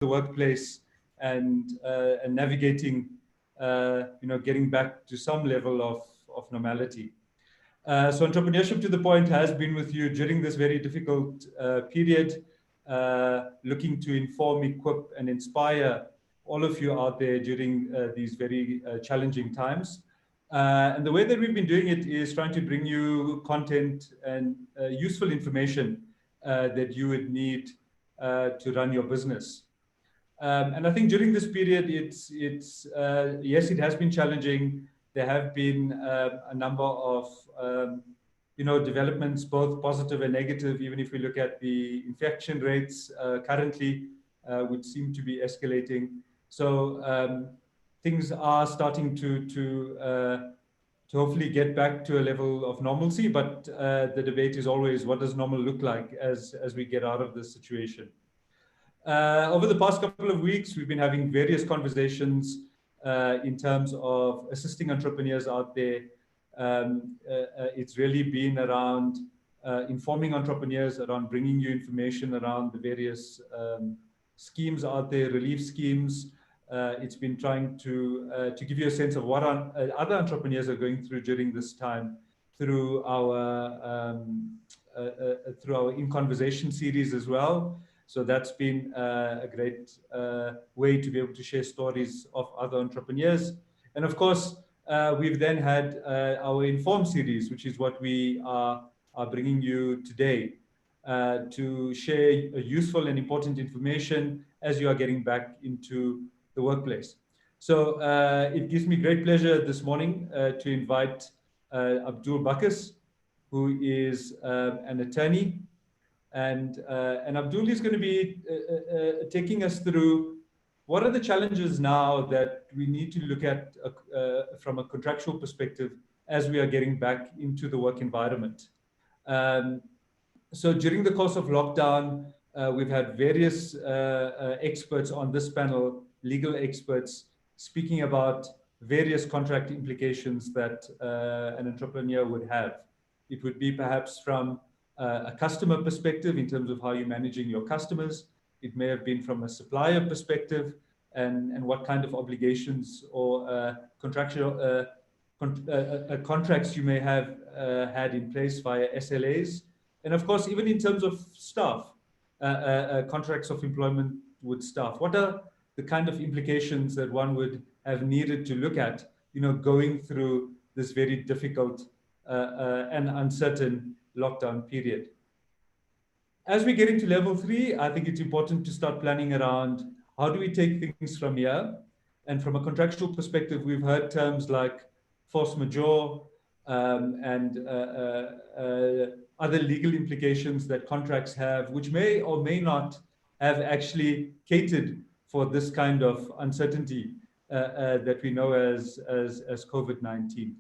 the workplace and navigating, getting back to some level of normality. So Entrepreneurship to the Point has been with you during this very difficult period, looking to inform, equip, and inspire all of you out there during these very challenging times. And the way that we've been doing it is trying to bring you content and useful information that you would need to run your business. And I think during this period, it's yes, it has been challenging. There have been a number of developments, both positive and negative. Even if we look at the infection rates currently, which seem to be escalating, so things are starting to hopefully get back to a level of normalcy. But the debate is always, what does normal look like as we get out of this situation? Over the past couple of weeks, we've been having various conversations in terms of assisting entrepreneurs out there. It's really been around informing entrepreneurs, around bringing you information around the various schemes out there, relief schemes. It's been trying to give you a sense of what other entrepreneurs are going through during this time through our In Conversation series as well. So that's been a great way to be able to share stories of other entrepreneurs. And of course, we've then had our Inform series, which is what we are bringing you today, to share useful and important information as you are getting back into the workplace. So it gives me great pleasure this morning to invite Abdul Bakas, who is an attorney. And Abdul is going to be taking us through what are the challenges now that we need to look at from a contractual perspective as we are getting back into the work environment. So during the course of lockdown, we've had various experts on this panel, legal experts, speaking about various contract implications that an entrepreneur would have. It would be perhaps from a customer perspective in terms of how you're managing your customers. It may have been from a supplier perspective and what kind of obligations or contractual contracts you may have had in place via SLAs. And of course, even in terms of staff, contracts of employment with staff. What are the kind of implications that one would have needed to look at, going through this very difficult and uncertain lockdown period? As we get into level 3, I think it's important to start planning around how do we take things from here. And from a contractual perspective, we've heard terms like force majeure and other legal implications that contracts have, which may or may not have actually catered for this kind of uncertainty that we know as COVID-19.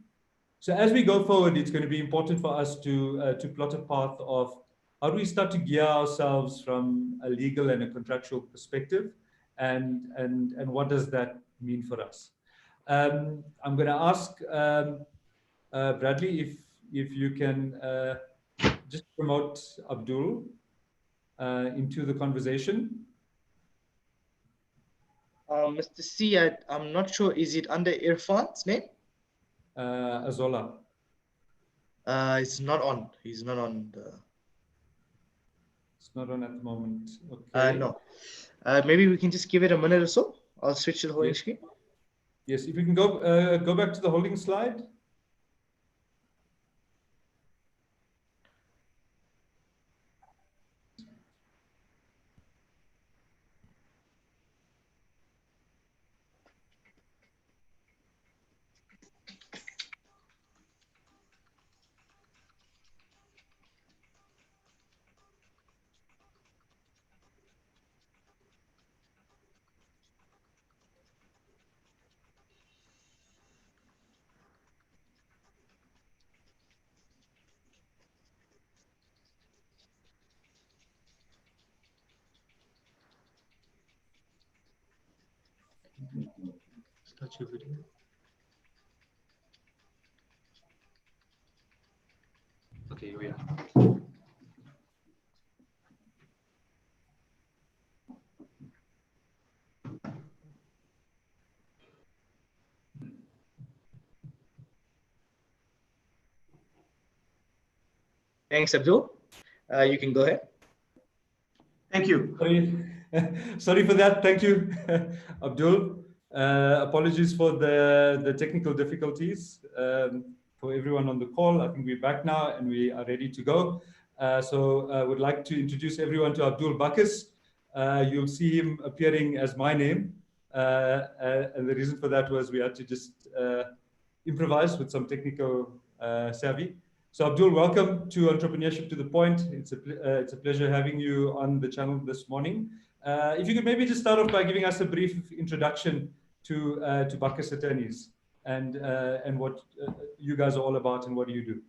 So as we go forward, it's going to be important for us to plot a path of how do we start to gear ourselves from a legal and a contractual perspective, and what does that mean for us? I'm going to ask Bradley if you can just promote Abdul into the conversation. Mr. C, I'm not sure, is it under Irfan's name? Azola. It's not on. He's not on the... It's not on at the moment. Okay. No. Maybe we can just give it a minute or so. I'll switch to the holding screen. Yes, if you can go back to the holding slide. Start your video. Okay, here we are. Okay, Thanks, Abdul. You can go ahead. Thank you. Sorry, sorry for that. Thank you, Abdul. Apologies for the technical difficulties. For everyone on the call, I think we're back now and we are ready to go. So I would like to introduce everyone to Abdul Bakkes. You'll see him appearing as my name. And the reason for that was we had to just improvise with some technical savvy. So Abdul, welcome to Entrepreneurship to the Point. It's a pleasure having you on the channel this morning. If you could maybe just start off by giving us a brief introduction to Bakkes Attorneys and what you guys are all about and what do you do?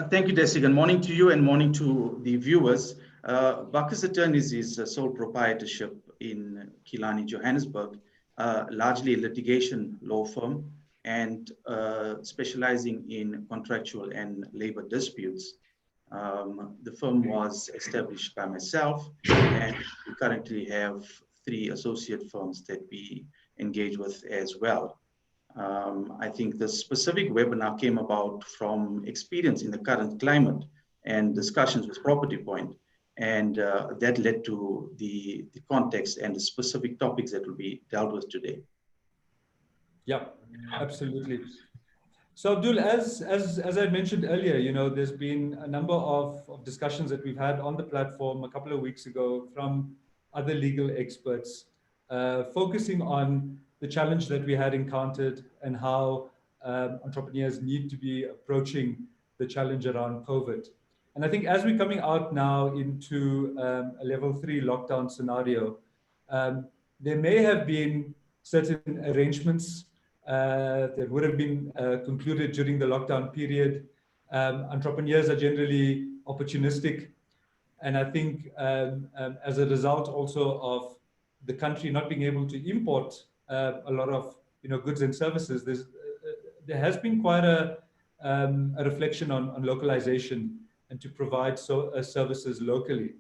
Thank you, Desigan. Morning to you and morning to the viewers. Bakkes Attorneys is a sole proprietorship in Killarney, Johannesburg, largely a litigation law firm and specializing in contractual and labor disputes. The firm was established by myself, and we currently have 3 associate firms that we engage with as well. I think the specific webinar came about from experience in the current climate and discussions with Property Point, and that led to the context and the specific topics that will be dealt with today. Yeah, absolutely. So Abdul, as I mentioned earlier, you know, there's been a number of discussions that we've had on the platform a couple of weeks ago from other legal experts, focusing on the challenge that we had encountered and how entrepreneurs need to be approaching the challenge around COVID. And I think as we're coming out now into a level 3 lockdown scenario, there may have been certain arrangements that would have been concluded during the lockdown period. Entrepreneurs are generally opportunistic. And I think as a result also of the country not being able to import a lot of goods and services, there has been quite a reflection on localization and to provide services locally.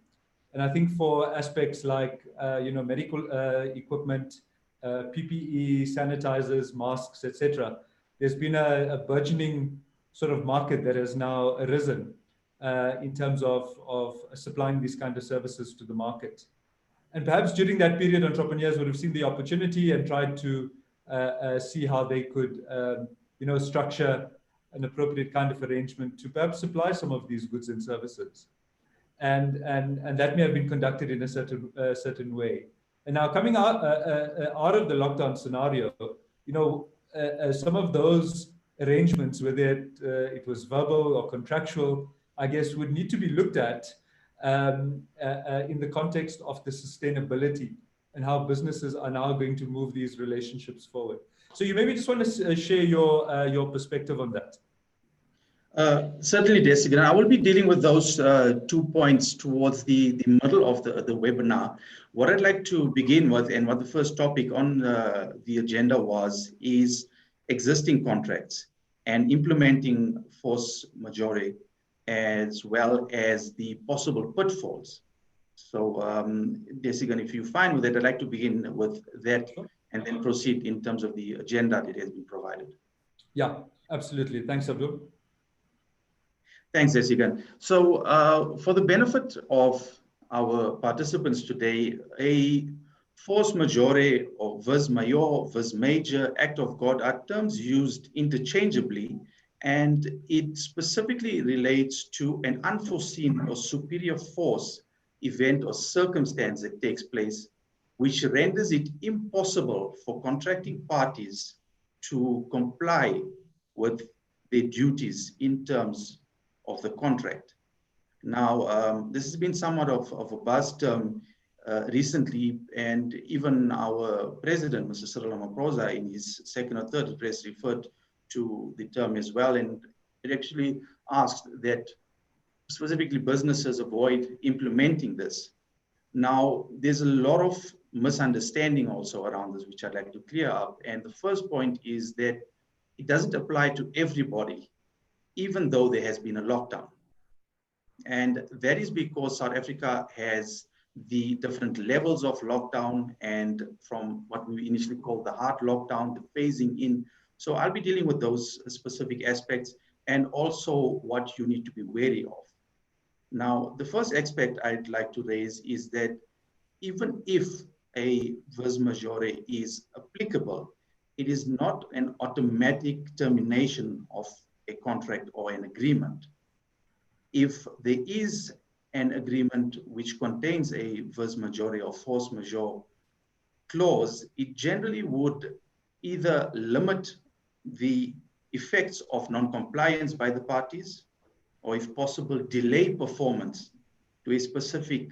And I think for aspects like medical equipment, PPE, sanitizers, masks, etc., there's been a burgeoning sort of market that has now arisen in terms of supplying these kind of services to the market. And perhaps during that period, entrepreneurs would have seen the opportunity and tried to see how they could, structure an appropriate kind of arrangement to perhaps supply some of these goods and services. And that may have been conducted in a certain way. And now coming out of the lockdown scenario, some of those arrangements, whether it was verbal or contractual, I guess would need to be looked at in the context of the sustainability and how businesses are now going to move these relationships forward. So you maybe just want to share your perspective on that. Certainly, Desigan. I will be dealing with those 2 points towards the middle of the webinar. What I'd like to begin with and what the first topic on the agenda was is existing contracts and implementing force majeure, as well as the possible pitfalls. So, Desigan, if you're fine with it, I'd like to begin with that and then proceed in terms of the agenda that has been provided. Yeah, absolutely. Thanks, Abdul. Thanks, Desigan. So for the benefit of our participants today, a force majeure or vis major, vis major, act of God are terms used interchangeably, and it specifically relates to an unforeseen or superior force, event or circumstance that takes place, which renders it impossible for contracting parties to comply with their duties in terms of the contract. Now, this has been somewhat of a buzz term recently, and even our president, Mr. Cyril Ramaphosa, in his second or third address referred to the term as well, and it actually asked that specifically businesses avoid implementing this. Now, there's a lot of misunderstanding also around this, which I'd like to clear up. And the first point is that it doesn't apply to everybody, even though there has been a lockdown. And that is because South Africa has the different levels of lockdown, and from what we initially called the hard lockdown, the phasing in. So I'll be dealing with those specific aspects. and also what you need to be wary of. Now, the first aspect I'd like to raise is that even if a vis majore is applicable, it is not an automatic termination of a contract or an agreement. If there is an agreement which contains a vis majore or force majeure clause, it generally would either limit the effects of non-compliance by the parties, or if possible, delay performance to a specific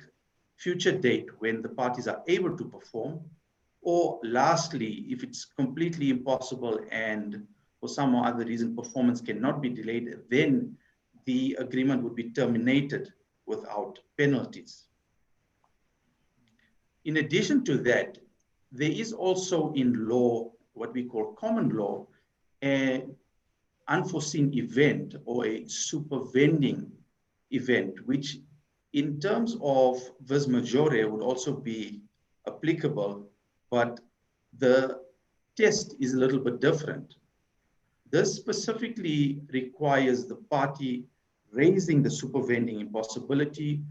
future date when the parties are able to perform, or lastly, if it's completely impossible and for some or other reason performance cannot be delayed, then the agreement would be terminated without penalties. In addition to that, there is also in law, what we call common law, an unforeseen event or a supervening event, which in terms of vis majore would also be applicable, but the test is a little bit different. This specifically requires the party raising the supervening impossibility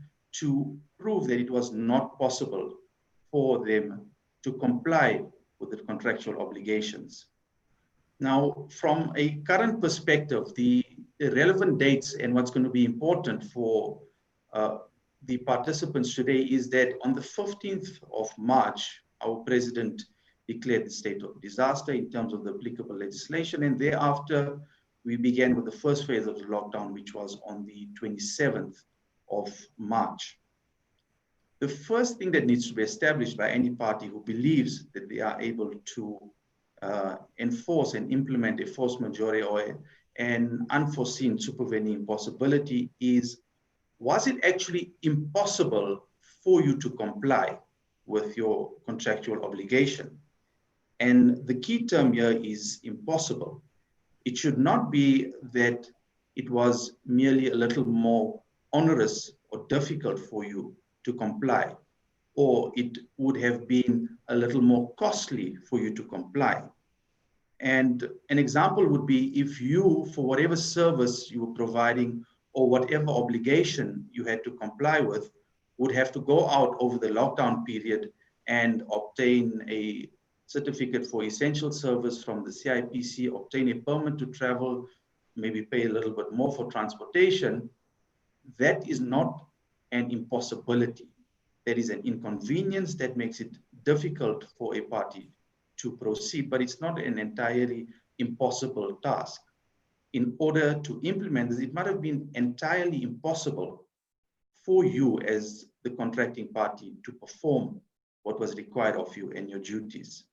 to prove that it was not possible for them to comply with the contractual obligations. Now, from a current perspective, the relevant dates and what's going to be important for the participants today is that on the 15th of March, our president declared the state of disaster in terms of the applicable legislation, and thereafter we began with the first phase of the lockdown, which was on the 27th of March. The first thing that needs to be established by any party who believes that they are able to enforce and implement a force majeure or an unforeseen supervening impossibility is, was it actually impossible for you to comply with your contractual obligation? And the key term here is impossible. It should not be that it was merely a little more onerous or difficult for you to comply, or it would have been a little more costly for you to comply. And an example would be if you, for whatever service you were providing or whatever obligation you had to comply with, would have to go out over the lockdown period and obtain a certificate for essential service from the CIPC, obtain a permit to travel, maybe pay a little bit more for transportation. That is not an impossibility. That is an inconvenience that makes it difficult for a party to proceed, but it's not an entirely impossible task. In order to implement this, it might have been entirely impossible for you as the contracting party to perform what was required of you and your duties.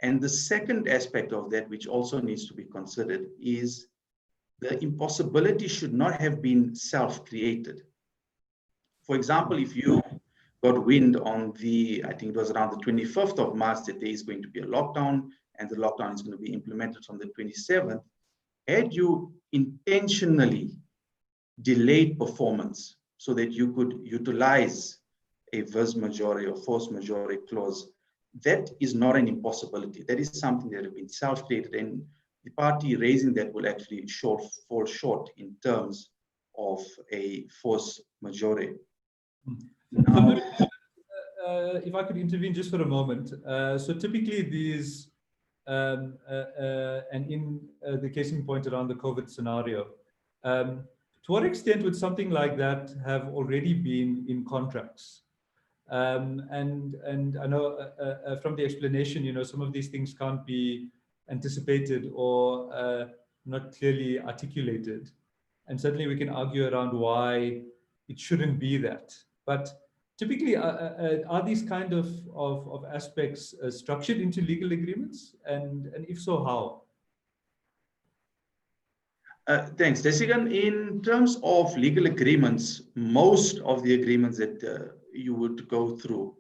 And the second aspect of that, which also needs to be considered, is the impossibility should not have been self-created. For example, if you got wind on the, I think it was around the 25th of March, that there is going to be a lockdown and the lockdown is going to be implemented from the 27th, had you intentionally delayed performance so that you could utilize a vis majore or force majeure clause, that is not an impossibility. That is something that has been self-created, and the party raising that will actually fall short in terms of a force majeure. Now, if I could intervene just for a moment. So typically these, and in the case in point around the COVID scenario, to what extent would something like that have already been in contracts? And I know from the explanation, you know, some of these things can't be anticipated or not clearly articulated. And certainly we can argue around why it shouldn't be that. But typically, are these kind of aspects structured into legal agreements? And if so, how? Thanks, Desigan. In terms of legal agreements, most of the agreements that you would go through,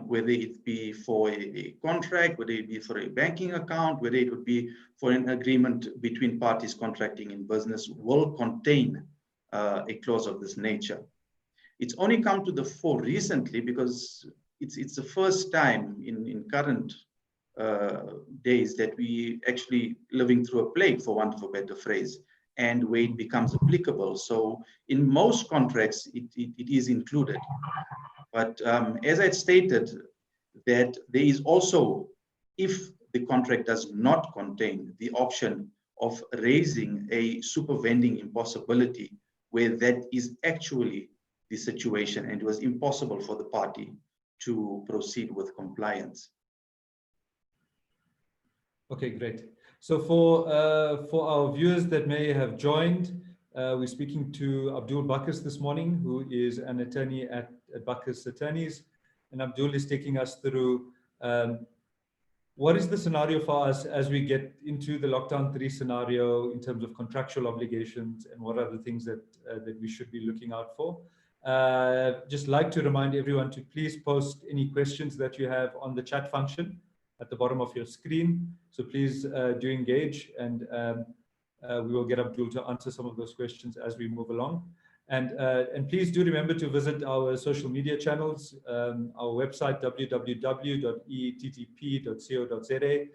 whether it be for a contract, whether it be for a banking account, whether it would be for an agreement between parties contracting in business, will contain a clause of this nature. It's only come to the fore recently because it's the first time in current days that we actually living through a plague, for want of a better phrase. and where it becomes applicable. So in most contracts, it is included. But as I stated, that there is also, if the contract does not contain the option of raising a supervening impossibility, where that is actually the situation and it was impossible for the party to proceed with compliance. Okay, great. So for our viewers that may have joined, we're speaking to Abdul Bakas this morning, who is an attorney at Bakas Attorneys. And Abdul is taking us through what is the scenario for us as we get into the lockdown 3 scenario in terms of contractual obligations, and what are the things that we should be looking out for. Just like to remind everyone to please post any questions that you have on the chat function at the bottom of your screen. So please do engage, and we will get Abdul to answer some of those questions as we move along. And please do remember to visit our social media channels, our website, www.eTTP.co.za.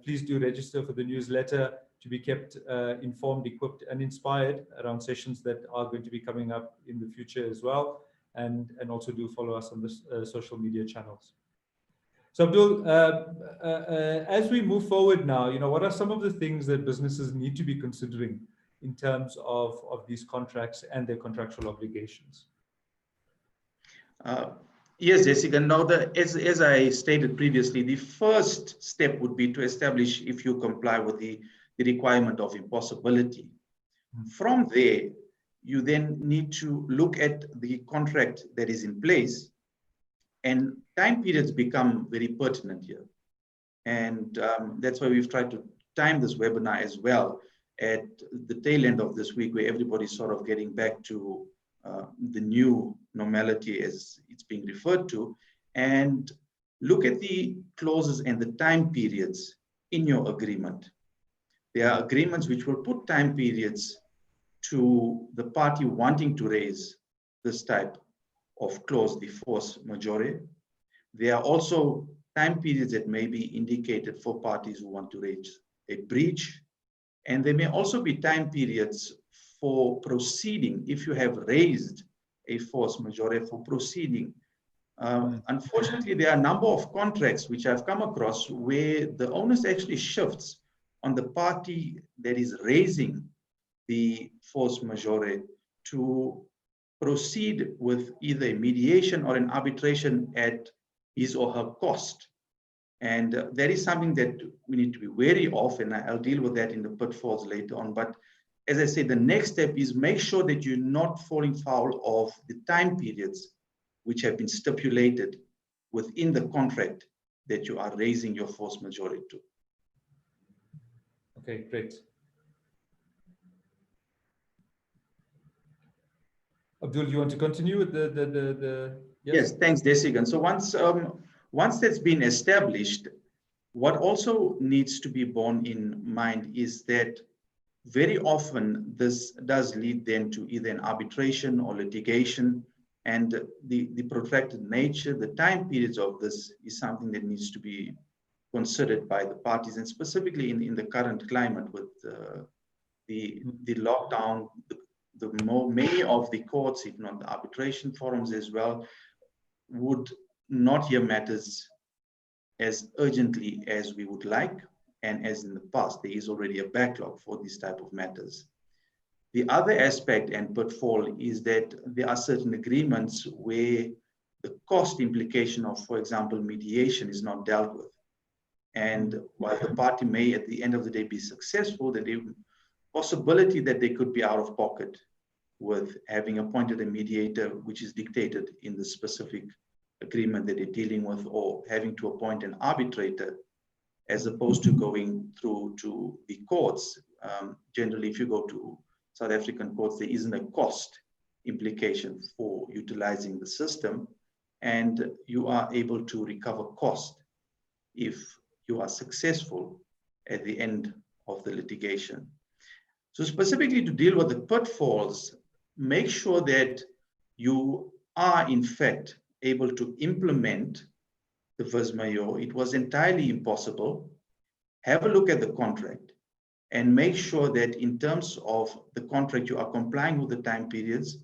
Please do register for the newsletter to be kept informed, equipped, and inspired around sessions that are going to be coming up in the future as well. And also do follow us on the social media channels. So Abdul, as we move forward now, what are some of the things that businesses need to be considering in terms of these contracts and their contractual obligations? Yes, Jessica. Now, as I stated previously, the first step would be to establish if you comply with the requirement of impossibility. From there, you then need to look at the contract that is in place, and time periods become very pertinent here. And that's why we've tried to time this webinar as well at the tail end of this week, where everybody's sort of getting back to the new normality as it's being referred to, and look at the clauses and the time periods in your agreement. There are agreements which will put time periods to the party wanting to raise this type of clause, the force majeure. There are also time periods that may be indicated for parties who want to raise a breach. And there may also be time periods for proceeding if you have raised a force majeure for proceeding. Unfortunately, there are a number of contracts which I've come across where the onus actually shifts on the party that is raising the force majeure to proceed with either a mediation or an arbitration at his or her cost. And that is something that we need to be wary of, and I'll deal with that in the pitfalls later on. But as I said, the next step is make sure that you're not falling foul of the time periods which have been stipulated within the contract that you are raising your force majeure to. Okay, great. Abdul, you want to continue with the Yes, thanks, Desigan. So once that's been established, what also needs to be borne in mind is that very often this does lead then to either an arbitration or litigation, and the protracted nature, the time periods of this is something that needs to be considered by the parties, and specifically in the current climate with the lockdown, many of the courts, if not the arbitration forums as well, would not hear matters as urgently as we would like, and as in the past. There is already a backlog for these type of matters. The other aspect and pitfall is that there are certain agreements where the cost implication of, for example, mediation is not dealt with. And while the party may at the end of the day be successful, the possibility that they could be out of pocket with having appointed a mediator, which is dictated in the specific agreement that they're dealing with, or having to appoint an arbitrator as opposed to going through to the courts. Generally, if you go to South African courts, there isn't a cost implication for utilizing the system, and you are able to recover cost if you are successful at the end of the litigation. So specifically to deal with the pitfalls, make sure that you are in fact able to implement the vis major. It was entirely impossible. Have a look at the contract. and make sure that in terms of the contract, you are complying with the time periods,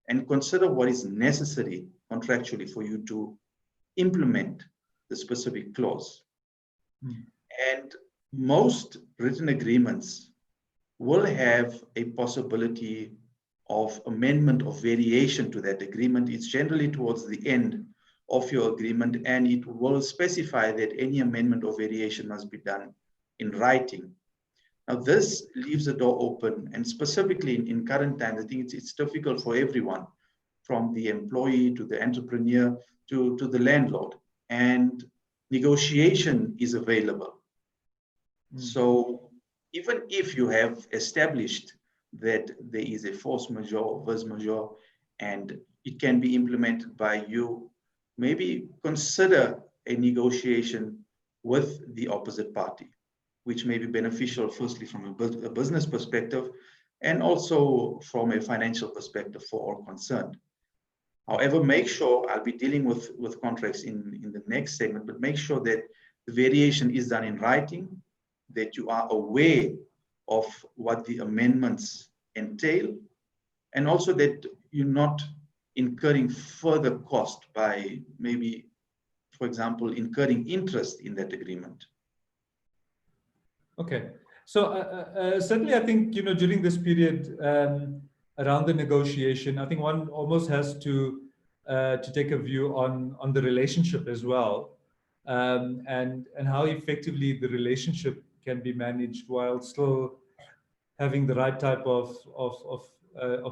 and consider what is necessary contractually for you to implement the specific clause. And most written agreements will have a possibility of amendment or variation to that agreement. It's generally towards the end of your agreement, and it will specify that any amendment or variation must be done in writing. Now, this leaves the door open, and specifically in current times, I think it's difficult for everyone, from the employee to the entrepreneur to the landlord, and negotiation is available. So even if you have established that there is a force majeure, vis majeure, and it can be implemented by you, maybe consider a negotiation with the opposite party, which may be beneficial, firstly, from a business perspective, and also from a financial perspective for all concerned. However, make sure, I'll be dealing with contracts in the next segment, but make sure that the variation is done in writing, that you are aware of what the amendments entail, and also that you're not incurring further cost by maybe, for example, incurring interest in that agreement. Okay. So certainly, I think, during this period around the negotiation, I think one almost has to take a view on the relationship as well, and how effectively the relationship can be managed while still having the right type of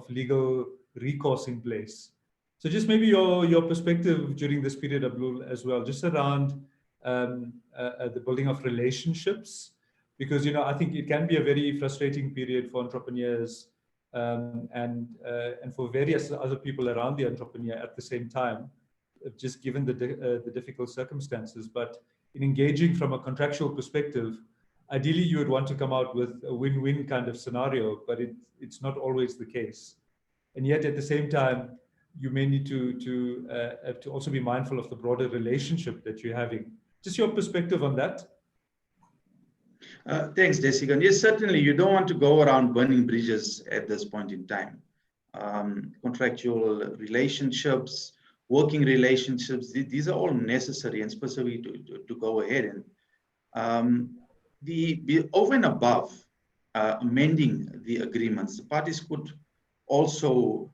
legal recourse in place. So just maybe your perspective during this period, Abdul, as well, just around the building of relationships, because I think it can be a very frustrating period for entrepreneurs and for various other people around the entrepreneur at the same time, just given the difficult circumstances. But in engaging from a contractual perspective, ideally you would want to come out with a win-win kind of scenario, but it's not always the case. And yet at the same time, you may need to also be mindful of the broader relationship that you're having. Just your perspective on that. Thanks, Jessica. Yes, certainly you don't want to go around burning bridges at this point in time. Contractual relationships, working relationships, these are all necessary and specific to go ahead. And the over and above amending the agreements, the parties could also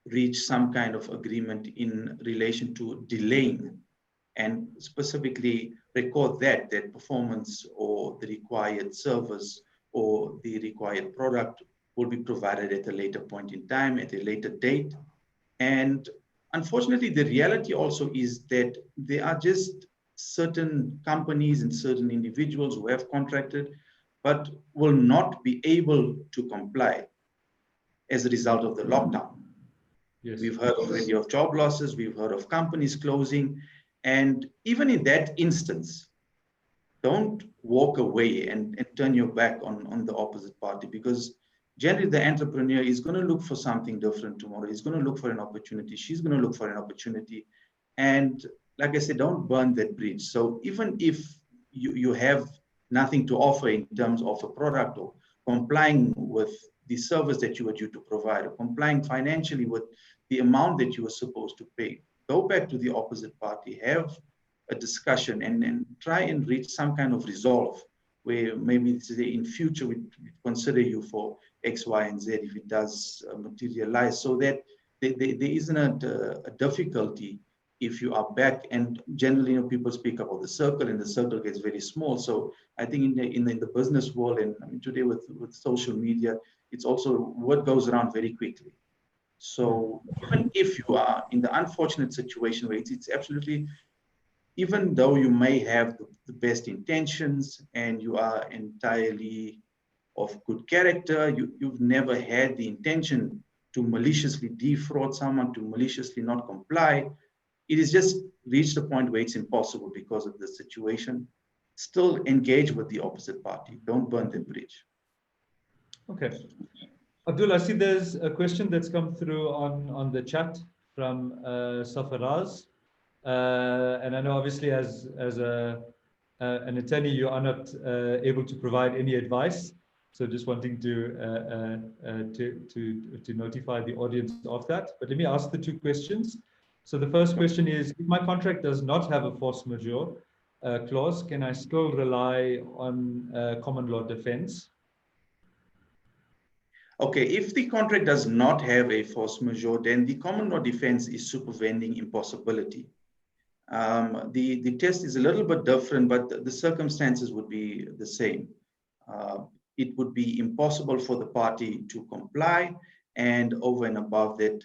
reach some kind of agreement in relation to delaying, and specifically record that performance or the required service or the required product will be provided at a later point in time, at a later date. And unfortunately, the reality also is that there are just certain companies and certain individuals who have contracted, but will not be able to comply as a result of the lockdown. Yes. We've heard already of job losses, we've heard of companies closing, and even in that instance, don't walk away and turn your back on the opposite party, because generally the entrepreneur is going to look for something different tomorrow. He's going to look for an opportunity. She's going to look for an opportunity. And like I said, don't burn that bridge. So even if you have nothing to offer in terms of a product or complying with the service that you were due to provide, or complying financially with the amount that you were supposed to pay, go back to the opposite party, have a discussion, and try and reach some kind of resolve where maybe say in future we consider you for X, Y, and Z if it does materialize, so that there isn't a difficulty if you are back. And generally, people speak about the circle, and the circle gets very small. So I think in the business world, and I mean, today with social media, it's also what goes around very quickly. So even if you are in the unfortunate situation where it's absolutely, even though you may have the best intentions and you are entirely of good character, you've never had the intention to maliciously defraud someone, to maliciously not comply. It is just reached a point where it's impossible because of the situation. Still engage with the opposite party. Don't burn the bridge. Okay. Abdul, I see there's a question that's come through on the chat from Safaraz. And I know obviously as an attorney, you are not able to provide any advice. So just wanting to notify the audience of that. But let me ask the two questions. So the first question is, if my contract does not have a force majeure clause, can I still rely on common law defense? Okay, if the contract does not have a force majeure, then the common law defense is supervening impossibility. The test is a little bit different, but the circumstances would be the same. It would be impossible for the party to comply, and over and above that,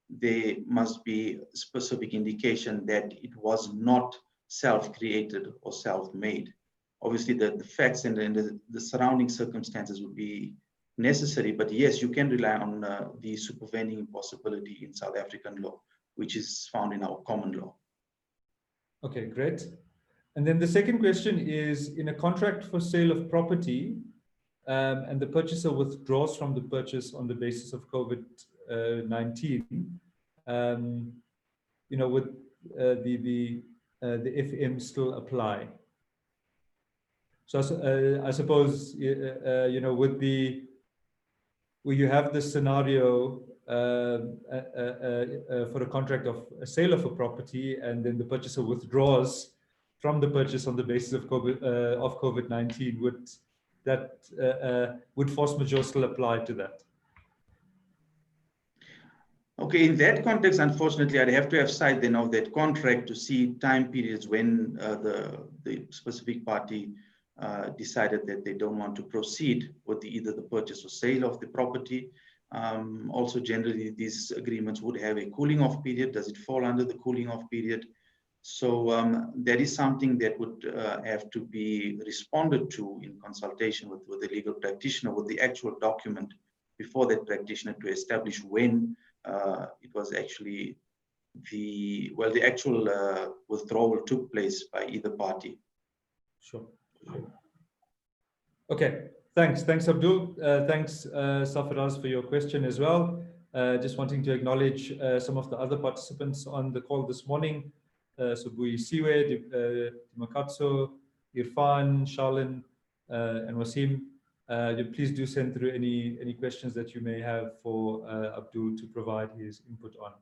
there must be specific indication that it was not self-created or self-made. Obviously, the facts and the surrounding circumstances would be necessary, but yes, you can rely on the supervening impossibility in South African law, which is found in our common law. Okay, great. And then the second question is, in a contract for sale of property, and the purchaser withdraws from the purchase on the basis of COVID-19, would the FM still apply? So I suppose where you have this scenario for a contract of a sale of a property, and then the purchaser withdraws from the purchase on the basis of COVID-19, would force majeure still apply to that? Okay, in that context, unfortunately, I'd have to have sight then of that contract to see time periods when the specific party decided that they don't want to proceed with either the purchase or sale of the property. Also, generally, these agreements would have a cooling off period. Does it fall under the cooling off period? So that is something that would have to be responded to in consultation with the legal practitioner, with the actual document before that practitioner, to establish when it was actually the actual withdrawal took place by either party. Sure. Okay, thanks Abdul. Thanks Safaraz for your question as well. Just wanting to acknowledge some of the other participants on the call this morning. So Bui Siwe, Makatso, Irfan, Shalin, and Wasim. Please do send through any questions that you may have for Abdul to provide his input on.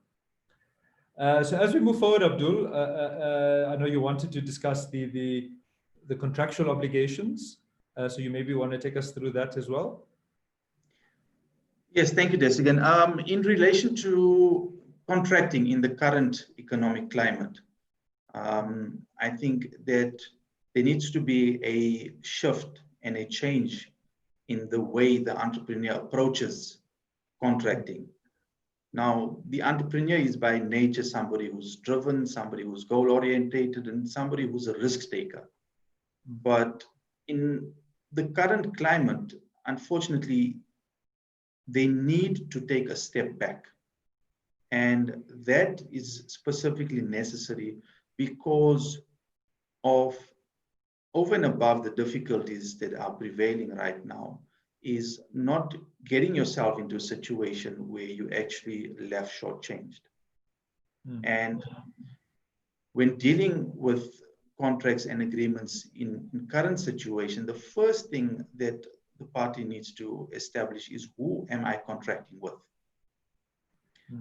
So as we move forward, Abdul, I know you wanted to discuss the contractual obligations. So you maybe want to take us through that as well? Yes, thank you, Desigan. In relation to contracting in the current economic climate, I think that there needs to be a shift and a change in the way the entrepreneur approaches contracting. Now, the entrepreneur is by nature somebody who's driven, somebody who's goal-orientated, and somebody who's a risk taker. But in the current climate, unfortunately, they need to take a step back. And that is specifically necessary because of, over and above the difficulties that are prevailing right now, is not getting yourself into a situation where you actually left shortchanged. And when dealing with contracts and agreements in current situation, the first thing that the party needs to establish is, who am I contracting with?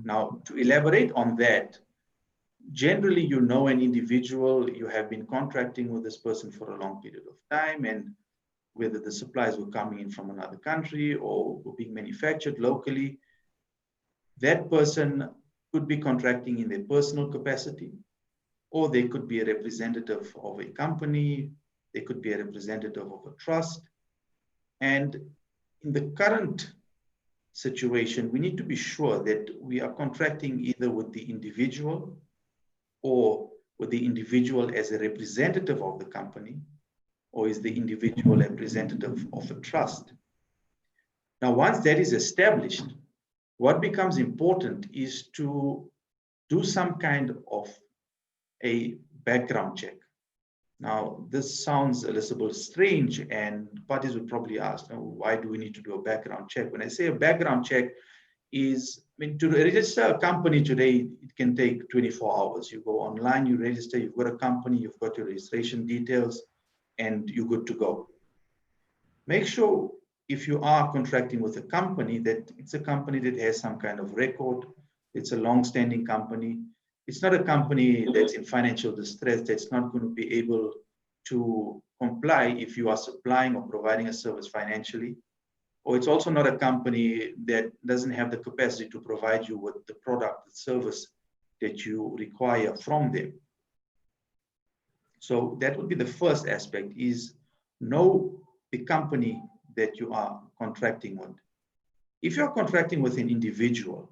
Now, to elaborate on that, generally, you know an individual, you have been contracting with this person for a long period of time, and whether the supplies were coming in from another country or were being manufactured locally, that person could be contracting in their personal capacity, or they could be a representative of a company, they could be a representative of a trust. And in the current situation, we need to be sure that we are contracting either with the individual or with the individual as a representative of the company, or is the individual representative of a trust. Now, once that is established, what becomes important is to do some kind of a background check. Now, this sounds a little bit strange, and parties would probably ask, why do we need to do a background check? When I say a background check is, to register a company today, it can take 24 hours. You go online, you register, you've got a company, you've got your registration details, and you're good to go. Make sure if you are contracting with a company, that it's a company that has some kind of record, it's a long-standing company. It's not a company that's in financial distress, that's not going to be able to comply if you are supplying or providing a service financially. Or it's also not a company that doesn't have the capacity to provide you with the product, the service that you require from them. So that would be the first aspect, is know the company that you are contracting with. If you're contracting with an individual,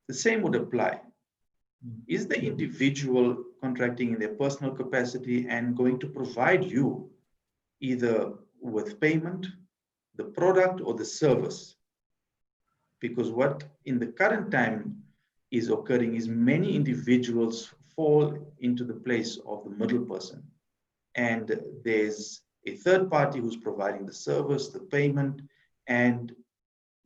the same would apply. Is the individual contracting in their personal capacity and going to provide you either with payment, the product, or the service? Because what in the current time is occurring is many individuals fall into the place of the middle person. And there's a third party who's providing the service, the payment, and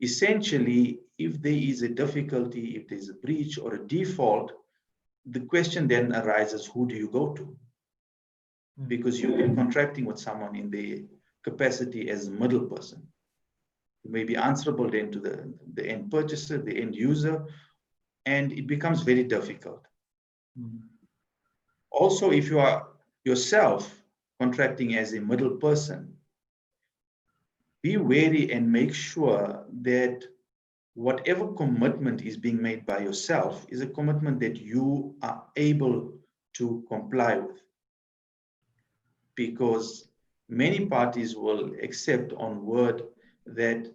essentially, if there is a difficulty, if there's a breach or a default, the question then arises, who do you go to? Because you've been contracting with someone in the capacity as a middle person. You may be answerable then to the end purchaser, the end user, and it becomes very difficult. Also, if you are yourself contracting as a middle person, be wary and make sure that whatever commitment is being made by yourself is a commitment that you are able to comply with. Because many parties will accept on word that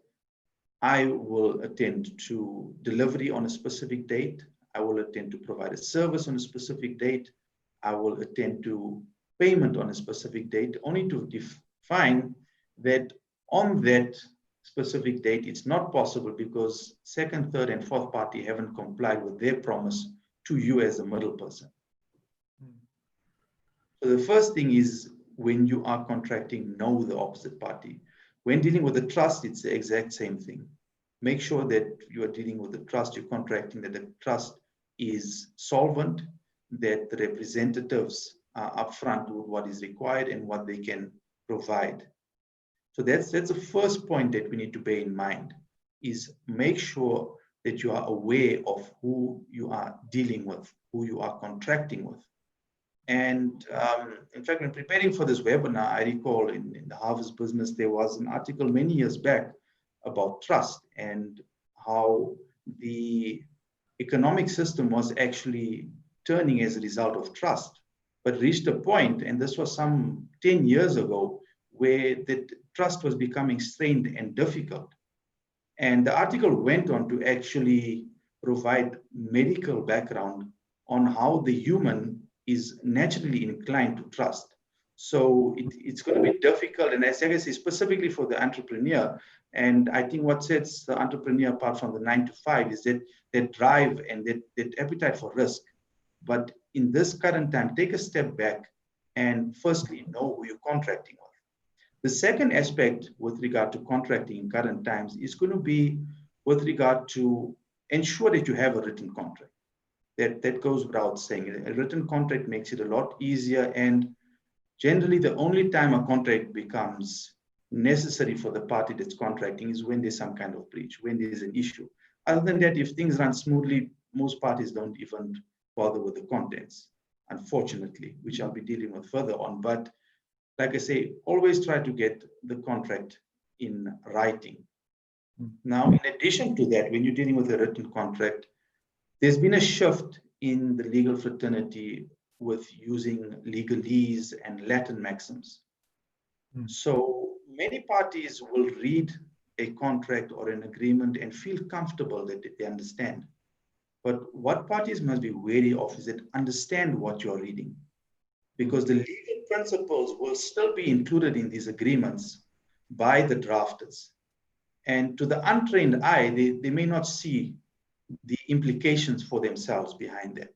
I will attend to delivery on a specific date, I will attend to provide a service on a specific date, I will attend to payment on a specific date, only to define that on that specific date, it's not possible because second, third, and fourth party haven't complied with their promise to you as a middle person. So the first thing is, when you are contracting, know the opposite party. When dealing with the trust, it's the exact same thing. Make sure that you are dealing with the trust you're contracting, that the trust is solvent, that the representatives are upfront with what is required and what they can provide. So that's the first point that we need to bear in mind, is make sure that you are aware of who you are dealing with, who you are contracting with. And in fact, when preparing for this webinar, I recall in the Harvest Business, there was an article many years back about trust and how the economic system was actually turning as a result of trust, but reached a point, and this was some 10 years ago, where the trust was becoming strained and difficult. And the article went on to actually provide medical background on how the human is naturally inclined to trust. So it's going to be difficult, and as I say, specifically for the entrepreneur. And I think what sets the entrepreneur apart from the 9 to 5 is that drive and that appetite for risk. But in this current time, take a step back and firstly know who you're contracting with. The second aspect with regard to contracting in current times is going to be with regard to ensure that you have a written contract. That goes without saying. A written contract makes it a lot easier, and generally the only time a contract becomes necessary for the party that's contracting is when there's some kind of breach, when there's an issue. Other than that, if things run smoothly, most parties don't even bother with the contents, unfortunately, which I'll be dealing with further on. But like I say, always try to get the contract in writing. Now, in addition to that, when you're dealing with a written contract, there's been a shift in the legal fraternity with using legalese and Latin maxims. So many parties will read a contract or an agreement and feel comfortable that they understand. But what parties must be wary of is that understand what you're reading, because the legal principles will still be included in these agreements by the drafters. And to the untrained eye, they may not see the implications for themselves behind that.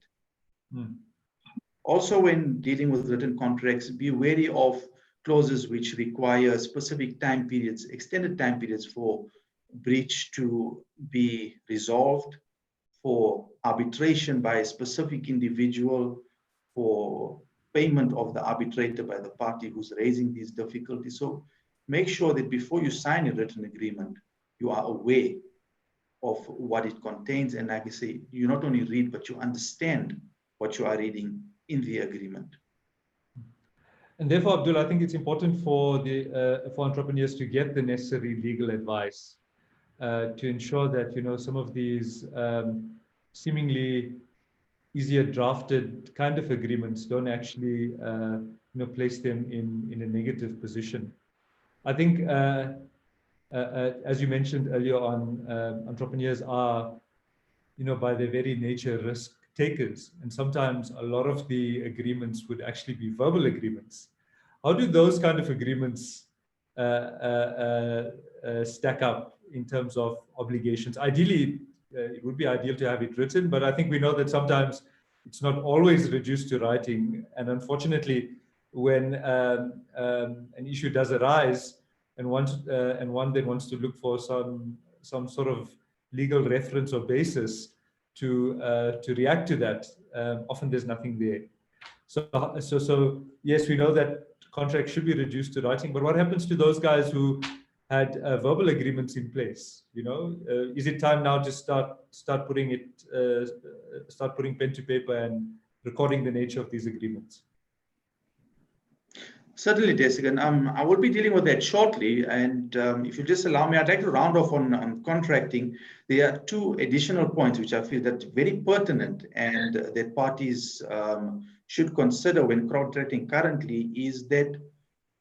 Also, when dealing with written contracts, be wary of clauses which require specific time periods, extended time periods for breach to be resolved, for arbitration by a specific individual, for payment of the arbitrator by the party who's raising these difficulties. So make sure that before you sign a written agreement, you are aware of what it contains. And like I say, you not only read, but you understand what you are reading in the agreement. And therefore, Abdul, I think it's important for entrepreneurs to get the necessary legal advice to ensure that some of these seemingly easier drafted kind of agreements don't actually place them in a negative position. I think, as you mentioned earlier on, entrepreneurs are, by their very nature, risk takers, and sometimes a lot of the agreements would actually be verbal agreements. How do those kind of agreements stack up in terms of obligations? Ideally, it would be ideal to have it written, but I think we know that sometimes it's not always reduced to writing. And unfortunately, when an issue does arise and one then wants to look for some sort of legal reference or basis to react to that, often there's nothing there. So yes, we know that contracts should be reduced to writing, but what happens to those guys who had verbal agreements in place? Is it time now to start putting pen to paper and recording the nature of these agreements? Certainly, Desigan. I will be dealing with that shortly. And if you just allow me, I'd like to round off on contracting. There are two additional points which I feel that very pertinent and that parties should consider when contracting currently, is that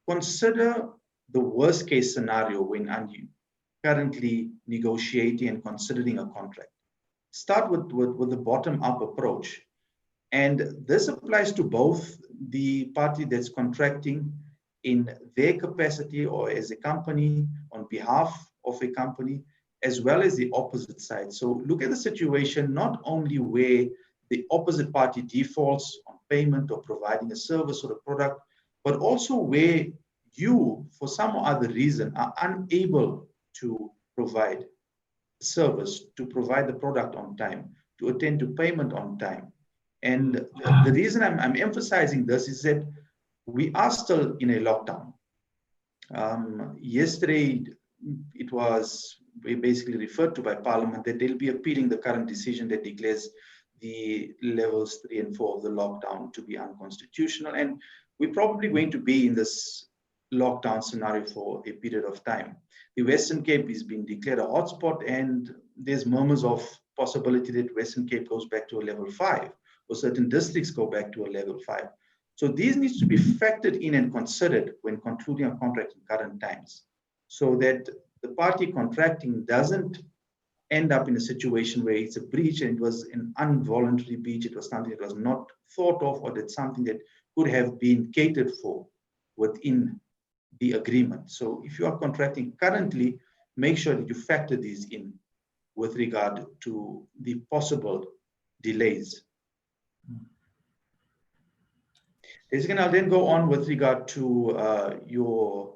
consider the worst case scenario when currently negotiating and considering a contract. Start with the bottom up approach. And this applies to both the party that's contracting in their capacity or as a company on behalf of a company, as well as the opposite side. So look at the situation not only where the opposite party defaults on payment or providing a service or a product, but also where you, for some other reason, are unable to provide service, to provide the product on time, to attend to payment on time. And the reason I'm emphasizing this is that we are still in a lockdown. Yesterday, we basically referred to by Parliament that they'll be appealing the current decision that declares the levels 3 and 4 of the lockdown to be unconstitutional. And we're probably going to be in this lockdown scenario for a period of time. The Western Cape is being declared a hotspot, and there's murmurs of possibility that Western Cape goes back to a level 5, or certain districts go back to a level 5. So these needs to be factored in and considered when concluding a contract in current times, so that the party contracting doesn't end up in a situation where it's a breach and it was an involuntary breach, it was something that was not thought of, or that's something that could have been catered for within the agreement. So if you are contracting currently, make sure that you factor these in with regard to the possible delays. I'll then go on with regard to your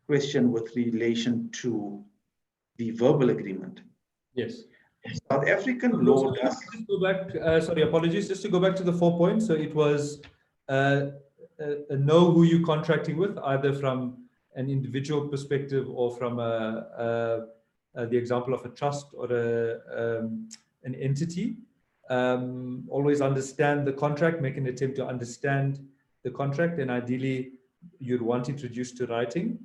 question with relation to the verbal agreement. Yes. South African law does... Just go back, sorry, apologies, just to go back to the 4 points. So it was know who you're contracting with, either from an individual perspective or from the example of a trust or an entity. Always understand the contract, make an attempt to understand the contract, and ideally you'd want it reduced to writing.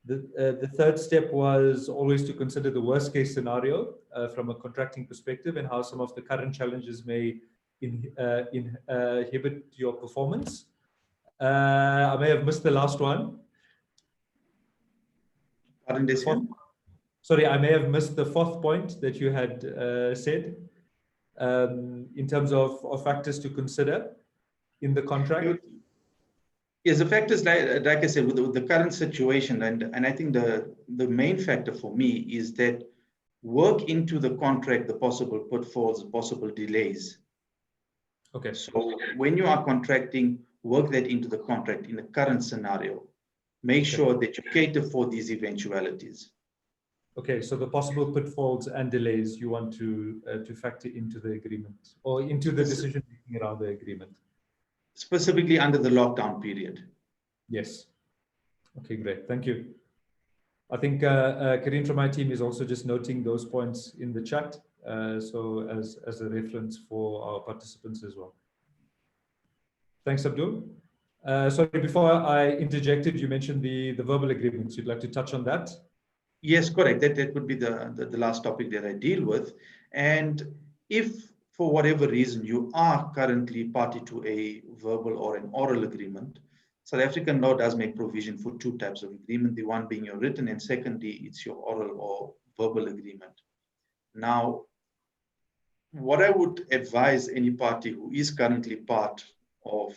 The third step was always to consider the worst case scenario from a contracting perspective and how some of the current challenges may inhibit your performance. I may have missed the last one. Sorry, I may have missed the 4th point that you had said in terms of factors to consider in the contract. Yes, the factors, like I said, with the current situation, and I think the main factor for me is that work into the contract the possible pitfalls, possible delays. Okay. So when you are contracting, work that into the contract in the current scenario. Make sure that you cater for these eventualities. Okay, so the possible pitfalls and delays you want to factor into the agreement or into the decision making around the agreement. Specifically under the lockdown period. Yes. Okay, great. Thank you. I think Karine from my team is also just noting those points in the chat, so as a reference for our participants as well. Thanks, Abdul. Sorry, before I interjected, you mentioned the verbal agreements. You'd like to touch on that? Yes, correct. That would be the last topic that I deal with. And if for whatever reason you are currently party to a verbal or an oral agreement, South African law does make provision for two types of agreement, the one being your written, and secondly, it's your oral or verbal agreement. Now, what I would advise any party who is currently part of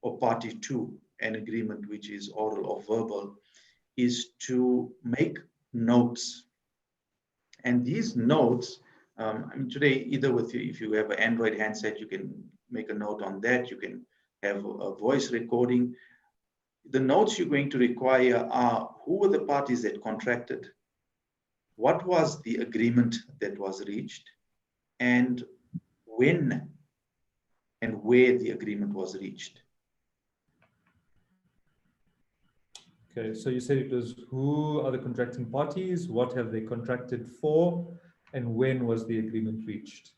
or party to an agreement which is oral or verbal is to make notes. And these notes, I mean, today, either with you, if you have an Android handset, you can make a note on that. You can have a voice recording. The notes you're going to require are who were the parties that contracted, what was the agreement that was reached, and when and where the agreement was reached. Okay, so you said it was who are the contracting parties, what have they contracted for, and when was the agreement reached?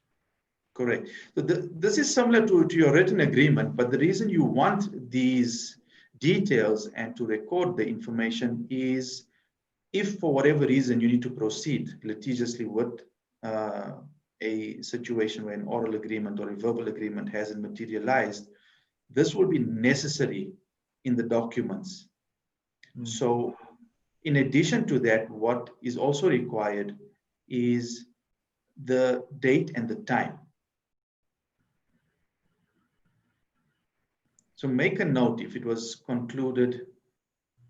Correct. So this is similar to your written agreement, but the reason you want these details and to record the information is if for whatever reason you need to proceed litigiously with a situation where an oral agreement or a verbal agreement hasn't materialized, this will be necessary in the documents. So in addition to that, what is also required is the date and the time. So make a note if it was concluded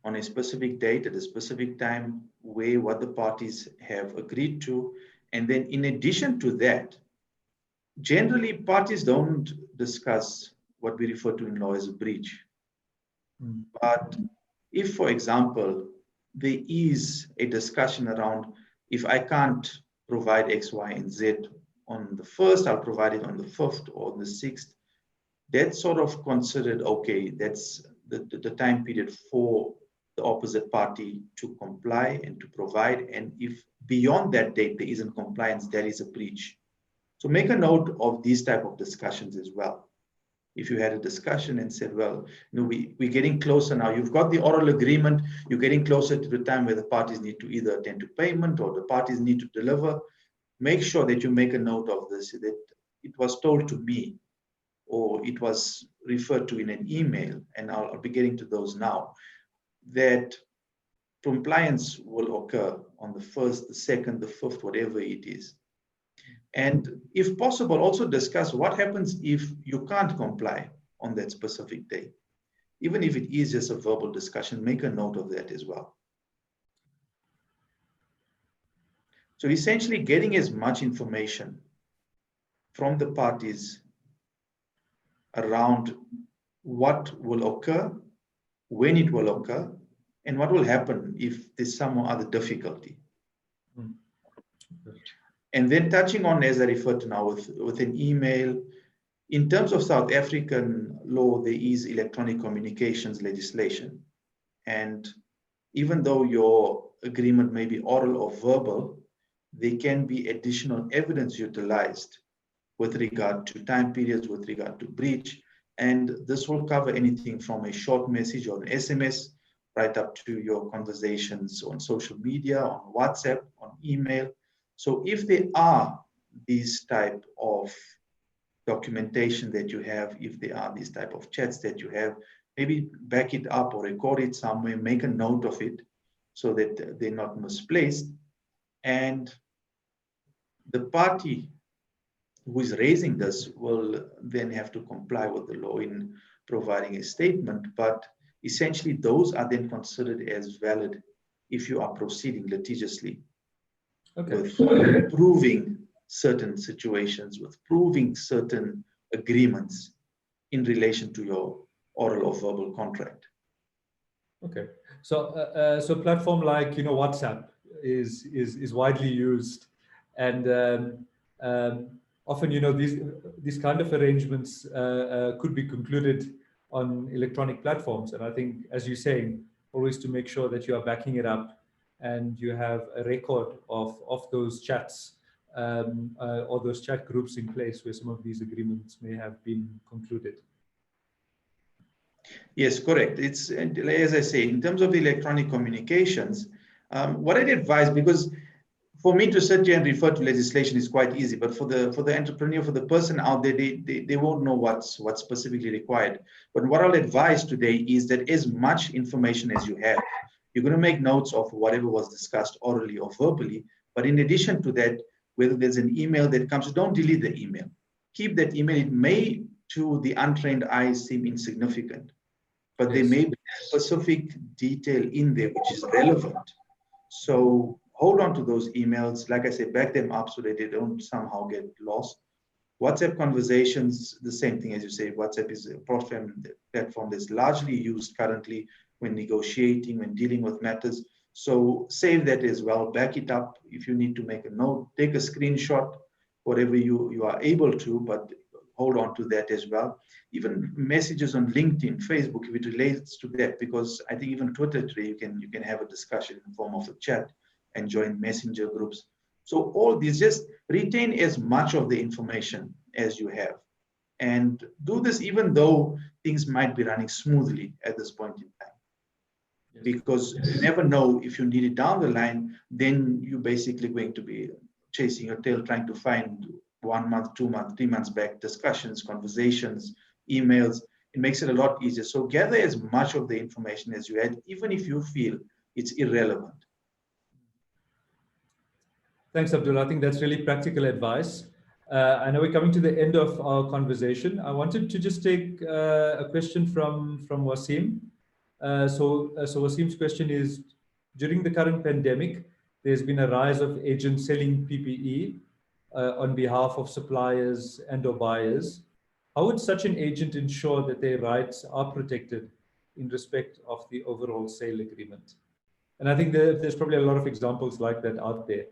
on a specific date at a specific time, where what the parties have agreed to. And then in addition to that, generally parties don't discuss what we refer to in law as a breach. But if, for example, there is a discussion around if I can't provide X, Y, and Z on the 1st, I'll provide it on the 5th or the 6th. That's sort of considered, okay, that's the time period for the opposite party to comply and to provide. And if beyond that date there isn't compliance, there is a breach. So make a note of these type of discussions as well. If you had a discussion and said, well, you know, we're getting closer now. You've got the oral agreement. You're getting closer to the time where the parties need to either attend to payment or the parties need to deliver. Make sure that you make a note of this, that it was told to me or it was referred to in an email, and I'll be getting to those now, that compliance will occur on the 1st, the 2nd, the 5th, whatever it is. And if possible, also discuss what happens if you can't comply on that specific day. Even if it is just a verbal discussion, make a note of that as well. So essentially getting as much information from the parties around what will occur, when it will occur, and what will happen if there's some or other difficulty. And then touching on, as I referred to now with an email, in terms of South African law, there is electronic communications legislation. And even though your agreement may be oral or verbal, there can be additional evidence utilized with regard to time periods, with regard to breach. And this will cover anything from a short message or an SMS, right up to your conversations on social media, on WhatsApp, on email. So if there are these type of documentation that you have, if there are these type of chats that you have, maybe back it up or record it somewhere, make a note of it so that they're not misplaced. And the party who is raising this will then have to comply with the law in providing a statement, but essentially those are then considered as valid if you are proceeding litigiously. Okay. With proving certain situations, with proving certain agreements in relation to your oral or verbal contract. Okay, so so platform like WhatsApp is widely used, and often these kind of arrangements could be concluded on electronic platforms. And I think, as you're saying, always to make sure that you are backing it up and you have a record of those chats or those chat groups in place where some of these agreements may have been concluded. Yes, correct. It's, as I say, in terms of the electronic communications, what I'd advise, because for me to sit here and refer to legislation is quite easy, but for the entrepreneur, for the person out there, they won't know what's specifically required. But what I'll advise today is that as much information as you have, you're going to make notes of whatever was discussed orally or verbally. But in addition to that, whether there's an email that comes, don't delete the email. Keep that email. It may, to the untrained eye, seem insignificant, but there may be specific detail in there which is relevant. So hold on to those emails. Like I said, back them up so that they don't somehow get lost. WhatsApp conversations, the same thing as you say. WhatsApp is a platform that's largely used currently when negotiating, when dealing with matters. So save that as well, back it up. If you need to make a note, take a screenshot, whatever you are able to, but hold on to that as well. Even messages on LinkedIn, Facebook, if it relates to that, because I think even Twitter today, you can have a discussion in the form of a chat and join messenger groups. So all these, just retain as much of the information as you have. And do this even though things might be running smoothly at this point in time. Yes. Because you never know, if you need it down the line, then you're basically going to be chasing your tail, trying to find 1 month, 2 months, 3 months back discussions, conversations, emails. It makes it a lot easier. So gather as much of the information as you had, even if you feel it's irrelevant. Thanks, Abdul. I think that's really practical advice. I know we're coming to the end of our conversation. I wanted to just take a question from Wasim. So Wasim's question is, during the current pandemic, there's been a rise of agents selling PPE on behalf of suppliers and/or buyers. How would such an agent ensure that their rights are protected in respect of the overall sale agreement? And I think there's probably a lot of examples like that out there.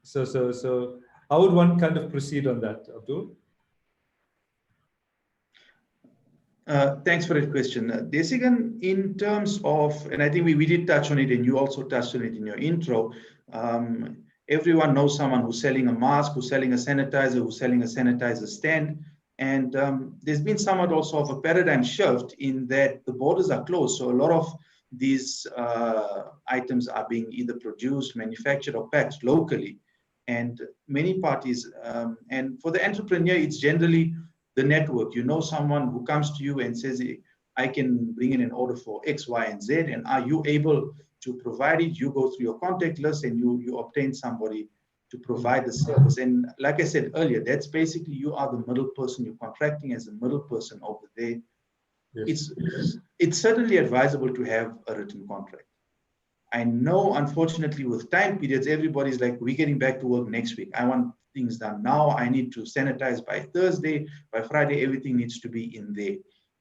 So how would one kind of proceed on that, Abdul? Thanks for that question. Desigan, in terms of, and I think we did touch on it, and you also touched on it in your intro, everyone knows someone who's selling a mask, who's selling a sanitizer, who's selling a sanitizer stand. And there's been somewhat also of a paradigm shift in that the borders are closed. So a lot of these items are being either produced, manufactured, or packed locally. And many parties, and for the entrepreneur, it's generally the network. You know someone who comes to you and says, I can bring in an order for X, Y, and Z, and are you able to provide it? You go through your contact list and you obtain somebody to provide the service. And like I said earlier, that's basically, you are the middle person, you're contracting as a middle person over there. Yes. It's certainly advisable to have a written contract. I know, unfortunately, with time periods, everybody's like, we're getting back to work next week. I want things done now. I need to sanitize by Thursday. By Friday, everything needs to be in there.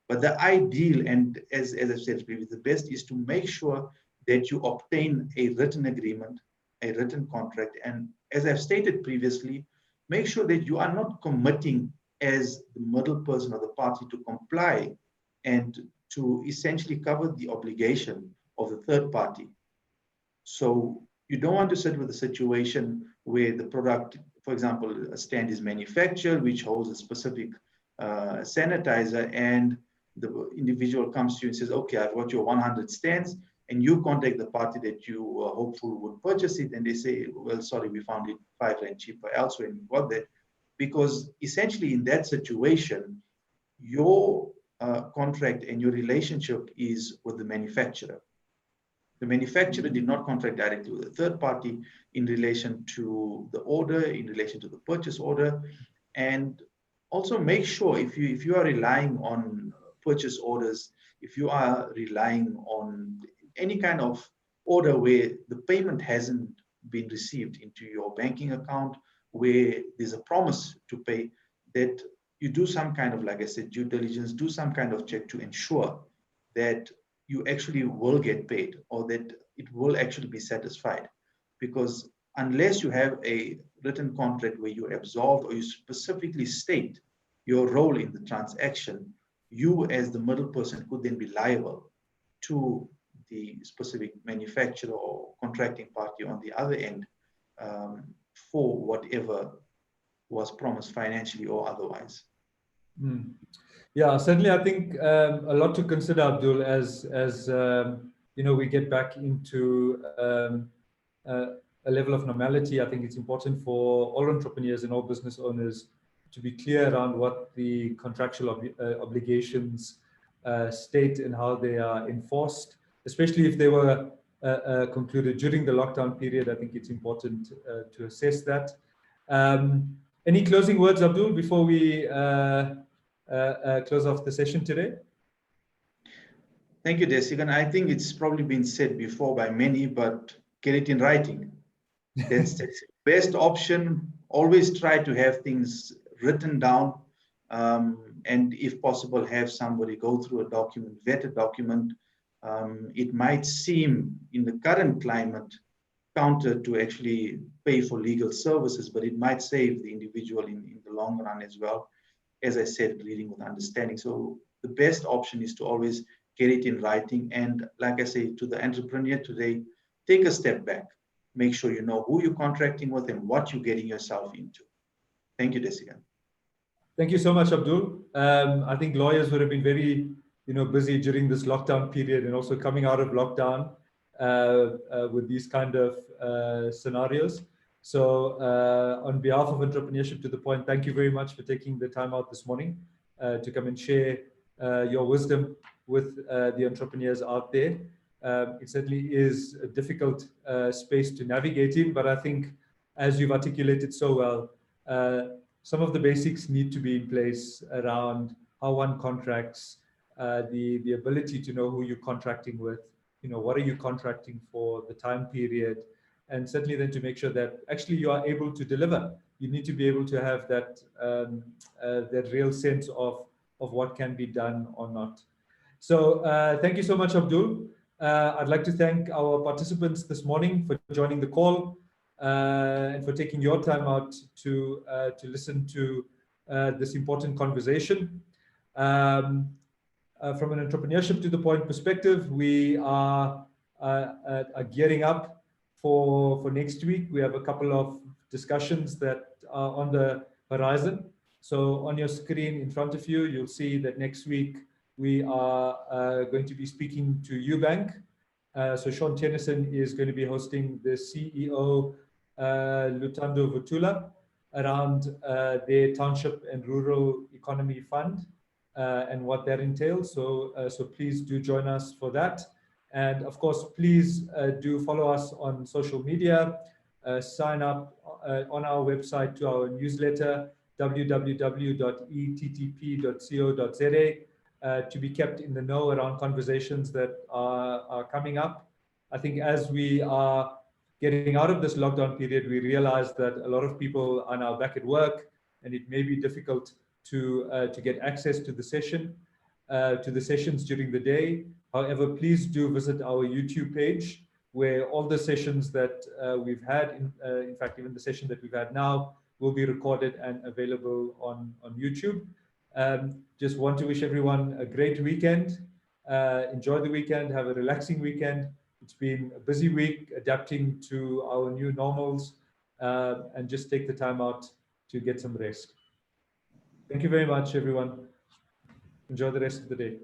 But the ideal, and as I've said previously, the best is to make sure that you obtain a written agreement, a written contract. And as I've stated previously, make sure that you are not committing as the middle person or the party to comply and to essentially cover the obligation of the third party. So you don't want to sit with a situation where the product, for example, a stand is manufactured, which holds a specific sanitizer, and the individual comes to you and says, okay, I've got your 100 stands, and you contact the party that you were hopeful would purchase it, and they say, well, sorry, we found it $5 cheaper elsewhere, and you got that. Because essentially in that situation, your contract and your relationship is with the manufacturer. The manufacturer did not contract directly with a third party in relation to the order, in relation to the purchase order. And also make sure, if you are relying on purchase orders, if you are relying on any kind of order where the payment hasn't been received into your banking account, where there's a promise to pay, that you do some kind of, like I said, due diligence, do some kind of check to ensure that you actually will get paid, or that it will actually be satisfied. Because unless you have a written contract where you absolve or you specifically state your role in the transaction, you as the middle person could then be liable to the specific manufacturer or contracting party on the other end for whatever was promised financially or otherwise. Yeah, certainly. I think a lot to consider, Abdul, as we get back into a level of normality. I think it's important for all entrepreneurs and all business owners to be clear around what the contractual obligations state and how they are enforced, especially if they were concluded during the lockdown period. I think it's important to assess that. Any closing words, Abdul, before we close off the session today? Thank you, Desigan. I think it's probably been said before by many, but get it in writing. That's the best option. Always try to have things written down, and if possible, have somebody go through a document, vet a document. It might seem in the current climate counter to actually pay for legal services, but it might save the individual in the long run as well. As I said, reading with understanding. So the best option is to always get it in writing. And like I say, to the entrepreneur today, take a step back. Make sure you know who you're contracting with and what you're getting yourself into. Thank you, Desigan. Thank you so much, Abdul. I think lawyers would have been very, busy during this lockdown period and also coming out of lockdown with these kind of scenarios. So on behalf of Entrepreneurship to the Point, thank you very much for taking the time out this morning to come and share your wisdom with the entrepreneurs out there. It certainly is a difficult space to navigate in, but I think as you've articulated so well, some of the basics need to be in place around how one contracts, the ability to know who you're contracting with, what are you contracting for, the time period, and certainly then to make sure that actually you are able to deliver. You need to be able to have that that real sense of what can be done or not. So thank you so much, Abdul. I'd like to thank our participants this morning for joining the call and for taking your time out to listen to this important conversation. From an Entrepreneurship to the Point perspective, we are gearing up for next week. We have a couple of discussions that are on the horizon. So on your screen in front of you, you'll see that next week we are going to be speaking to Eubank. So Sean Tennyson is going to be hosting the CEO, Lutando Vutula, around their Township and Rural Economy Fund and what that entails. So, so please do join us for that. And of course, please do follow us on social media, sign up on our website to our newsletter, www.eTTP.co.za, to be kept in the know around conversations that are coming up. I think as we are getting out of this lockdown period, we realize that a lot of people are now back at work, and it may be difficult to get access to the sessions during the day. However, please do visit our YouTube page, where all the sessions that we've had, in fact, even the session that we've had now, will be recorded and available on YouTube. Just want to wish everyone a great weekend. Enjoy the weekend, have a relaxing weekend. It's been a busy week adapting to our new normals, and just take the time out to get some rest. Thank you very much, everyone. Enjoy the rest of the day.